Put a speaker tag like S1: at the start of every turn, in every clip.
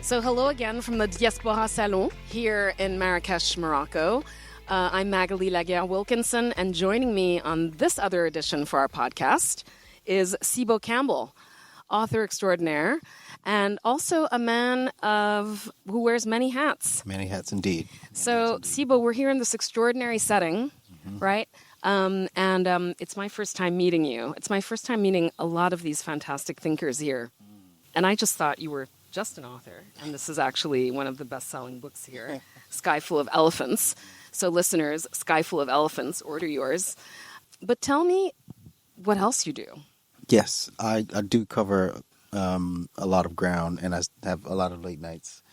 S1: So hello again from the Diaspora Salon here in Marrakesh, Morocco. I'm Magalie Laguerre-Wilkinson, and joining me on this other edition for our podcast is Cebo Campbell, author extraordinaire, and also a man who wears many hats.
S2: Many hats indeed.
S1: So, Cebo, we're here in this extraordinary setting, right? And it's my first time meeting you. It's my first time meeting a lot of these fantastic thinkers here. And I just thought you were just an author, and this is actually one of the best-selling books here, Sky Full of Elephants. So listeners, Sky Full of Elephants, order yours. But tell me what else you do.
S2: Yes, I do cover a lot of ground, and I have a lot of late nights.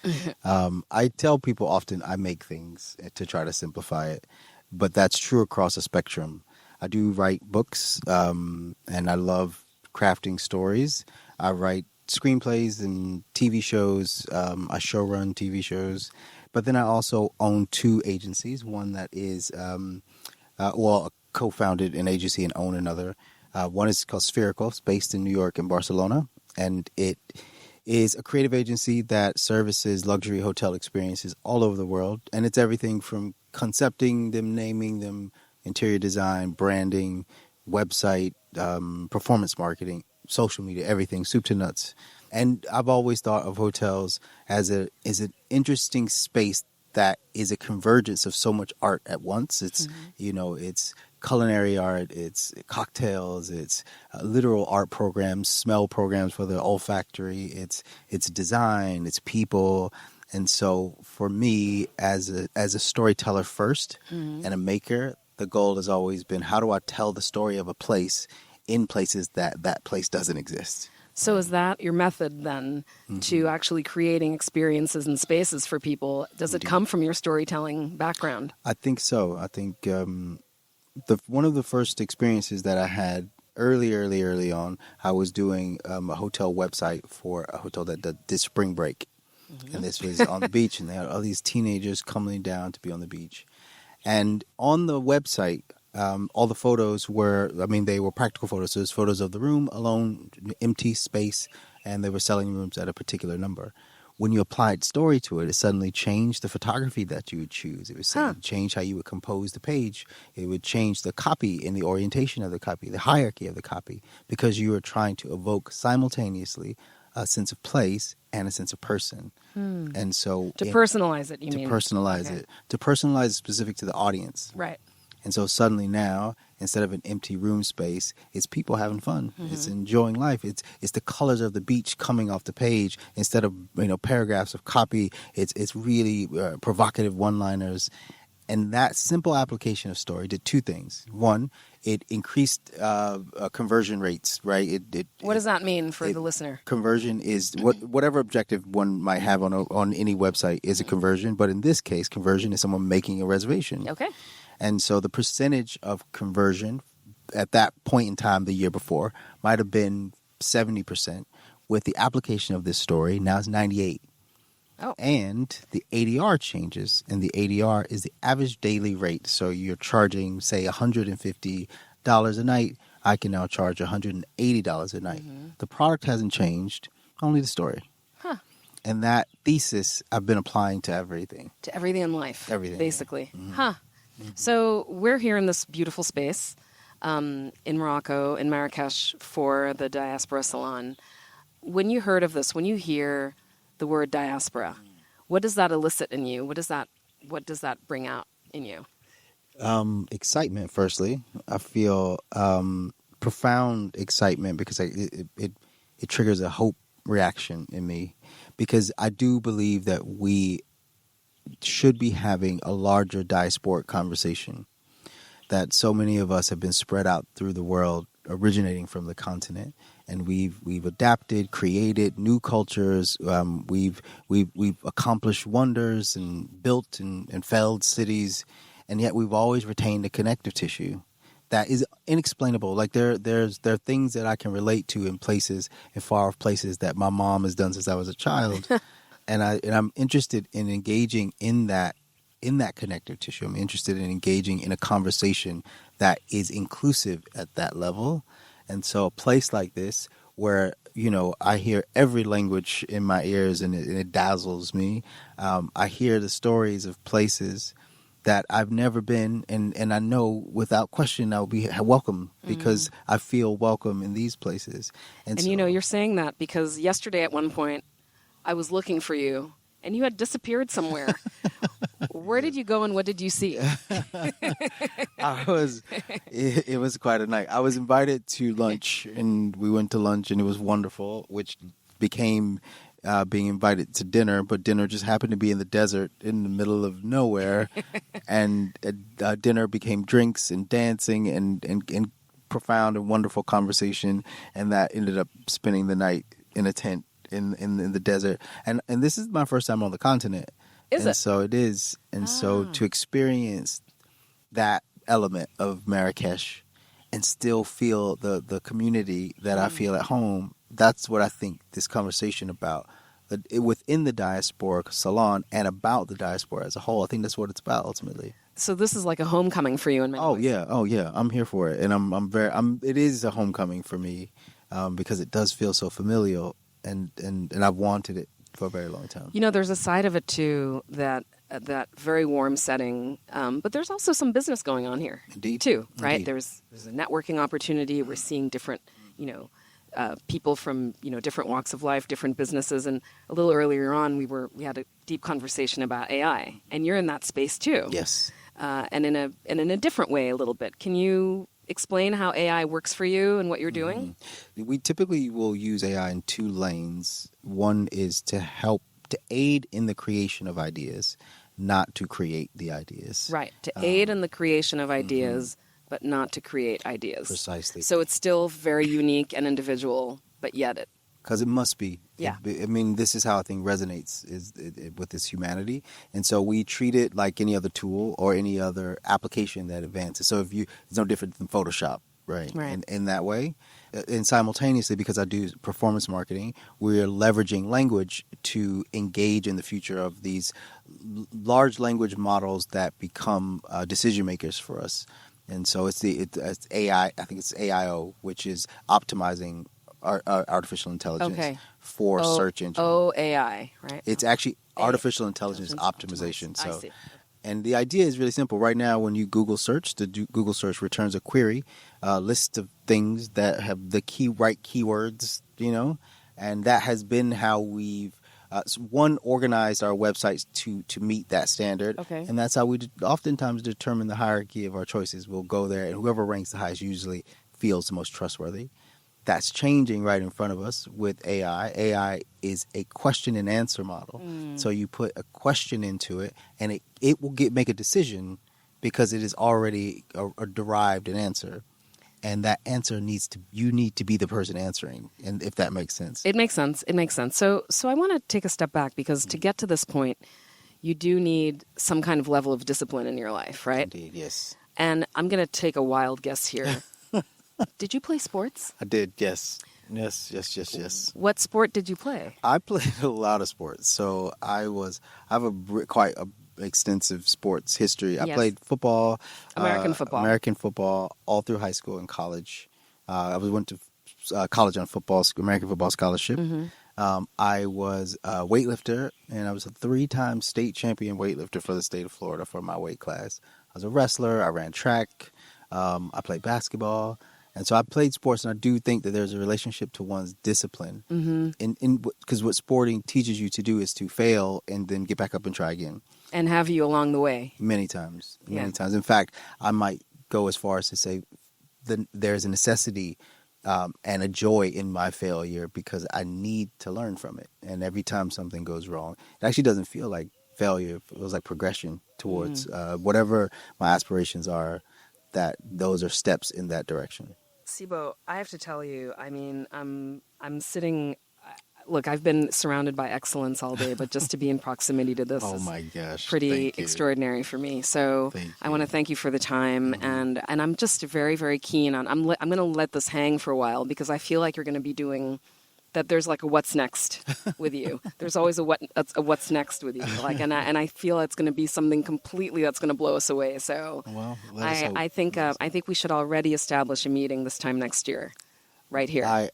S2: I tell people often I make things to try to simplify it, but that's true across the spectrum. I do write books, and I love crafting stories. I write screenplays and TV shows. I showrun TV shows. But then I also own two agencies. One that is, co-founded an agency and own another. One is called Spherical. It's based in New York and Barcelona. And it is a creative agency that services luxury hotel experiences all over the world. And it's everything from concepting them, naming them, interior design, branding, website, performance marketing, social media, everything, soup to nuts. And I've always thought of hotels as an interesting space that is a convergence of so much art at once. It's, it's culinary art, it's cocktails, it's literal art programs, smell programs for the olfactory, it's design, it's people. And so for me, as a storyteller first and a maker, the goal has always been, how do I tell the story of a place in places that place doesn't exist?
S1: So is that your method then to actually creating experiences and spaces for people? Does it come from your storytelling background?
S2: I think so. I think one of the first experiences that I had early on, I was doing a hotel website for a hotel that did spring break. And this was on the beach, and they had all these teenagers coming down to be on the beach. And on the website, all the photos they were practical photos. So there's photos of the room alone, empty space, and they were selling rooms at a particular number. When you applied story to it, it suddenly changed the photography that you would choose. It would change how you would compose the page. It would change the copy and the orientation of the copy, the hierarchy of the copy, because you were trying to evoke simultaneously a sense of place and a sense of person. And so
S1: to personalize it, you mean?
S2: To personalize it. To personalize it specific to the audience.
S1: Right.
S2: And so suddenly now, instead of an empty room space, it's people having fun. It's enjoying life. It's the colors of the beach coming off the page instead of paragraphs of copy. It's really provocative one-liners. And that simple application of story did two things. One, it increased conversion rates, right?
S1: What does that mean for the listener?
S2: Conversion is whatever objective one might have on any website is a conversion. But in this case, conversion is someone making a reservation.
S1: Okay.
S2: And so the percentage of conversion at that point in time the year before might have been 70%. With the application of this story, now it's 98%.
S1: Oh.
S2: And the ADR changes, and the ADR is the average daily rate. So you're charging, say, $150 a night. I can now charge $180 a night. The product hasn't changed, only the story.
S1: Huh.
S2: And that thesis I've been applying to everything.
S1: To everything in life.
S2: Everything.
S1: Basically. Huh. So we're here in this beautiful space in Morocco, in Marrakesh, for the Diaspora Salon. When you heard of this, when you hear the word diaspora, what does that elicit in you? What does that bring out in you?
S2: Excitement, firstly. I feel profound excitement because it triggers a hope reaction in me, because I do believe that we should be having a larger diasporic conversation, that so many of us have been spread out through the world, originating from the continent, and we've adapted, created new cultures. We've accomplished wonders and built and failed cities, and yet we've always retained a connective tissue that is inexplainable. Like there are things that I can relate to in places, in far off places, that my mom has done since I was a child. And I'm interested in engaging in that connective tissue. I'm interested in engaging in a conversation that is inclusive at that level. And so a place like this, where I hear every language in my ears, and it dazzles me. I hear the stories of places that I've never been, and I know without question I'll be welcome because I feel welcome in these places. And so,
S1: you're saying that because yesterday at one point I was looking for you and you had disappeared somewhere. Where did you go and what did you see?
S2: It was quite a night. I was invited to lunch, and we went to lunch, and it was wonderful, which became being invited to dinner, but dinner just happened to be in the desert in the middle of nowhere, and dinner became drinks and dancing and profound and wonderful conversation, and that ended up spending the night in a tent in the desert. And this is my first time on the continent.
S1: Is it?
S2: So it is. And so to experience that element of Marrakesh and still feel the community that I feel at home, that's what I think this conversation about. Within the Diaspora Salon and about the diaspora as a whole, I think that's what it's about ultimately.
S1: So this is like a homecoming for you in many ways.
S2: Oh yeah, I'm here for it, and it is a homecoming for me because it does feel so familial, and I've wanted it for a very long time.
S1: There's a side of it too that very warm setting, but there's also some business going on here.
S2: Indeed.
S1: Too, right?
S2: Indeed.
S1: There's a networking opportunity. We're seeing different, people from different walks of life, different businesses, and a little earlier on we had a deep conversation about AI, and you're in that space too.
S2: Yes.
S1: And in a different way a little bit. Can you explain how AI works for you and what you're doing?
S2: We typically will use AI in two lanes. One is to aid in the creation of ideas, not to create the ideas.
S1: Right, to aid in the creation of ideas, but not to create ideas.
S2: Precisely.
S1: So it's still very unique and individual, but yet
S2: because it must be.
S1: Yeah.
S2: This is how I think resonates with this humanity. And so we treat it like any other tool or any other application that advances. So it's no different than Photoshop, right? In that way. And simultaneously, because I do performance marketing, we're leveraging language to engage in the future of these large language models that become decision makers for us. And so it's AI, I think it's AIO, which is optimizing artificial intelligence for search engine.
S1: AI, right?
S2: It's actually artificial intelligence optimization. So,
S1: I see.
S2: And the idea is really simple. Right now, when you Google search, Google search returns a query, list of things that have the right keywords, and that has been how we've organized our websites to meet that standard.
S1: Okay.
S2: And that's how we oftentimes determine the hierarchy of our choices. We'll go there, and whoever ranks the highest usually feels the most trustworthy. That's changing right in front of us with AI. AI is a question and answer model. So you put a question into it, and it will make a decision because it is already a derived an answer. And that answer you need to be the person answering, and if that makes sense.
S1: It makes sense. So I want to take a step back because to get to this point, you do need some kind of level of discipline in your life, right?
S2: Indeed, yes.
S1: And I'm going to take a wild guess here. Did you play sports?
S2: I did, yes. Yes.
S1: What sport did you play?
S2: I played a lot of sports. So I have quite a extensive sports history. I played football, American football, all through high school and college. I went to college on American football scholarship. I was a weightlifter, and I was a 3-time state champion weightlifter for the state of Florida for my weight class. I was a wrestler. I ran track. I played basketball. And so I played sports, and I do think that there's a relationship to one's discipline. Because what sporting teaches you to do is to fail and then get back up and try again.
S1: And have you along the way?
S2: Many times. In fact, I might go as far as to say there's a necessity and a joy in my failure because I need to learn from it. And every time something goes wrong, it actually doesn't feel like failure. It feels like progression towards whatever my aspirations are, that those are steps in that direction.
S1: Cebo, I have to tell you, I mean, I'm sitting. Look, I've been surrounded by excellence all day, but just to be in proximity to this is pretty extraordinary for me. So I want to thank you for the time, and I'm just very, very keen on. I'm going to let this hang for a while because I feel like you're going to be doing. That there's like a what's next with you. There's always a what's next with you. Like, and I feel it's going to be something completely that's going to blow us away. So, I think we should already establish a meeting this time next year, right here.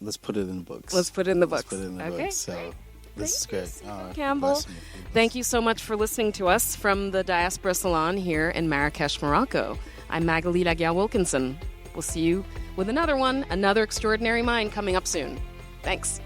S2: let's put it in the books.
S1: Let's put it in the
S2: Let's
S1: books.
S2: put it in the
S1: Okay.
S2: books. So this is great.
S1: Campbell.
S2: Bless me.
S1: Thank you so much for listening to us from the Diaspora Salon here in Marrakesh, Morocco. I'm Magalie Laguerre-Wilkinson. We'll see you with another extraordinary mind coming up soon. Thanks.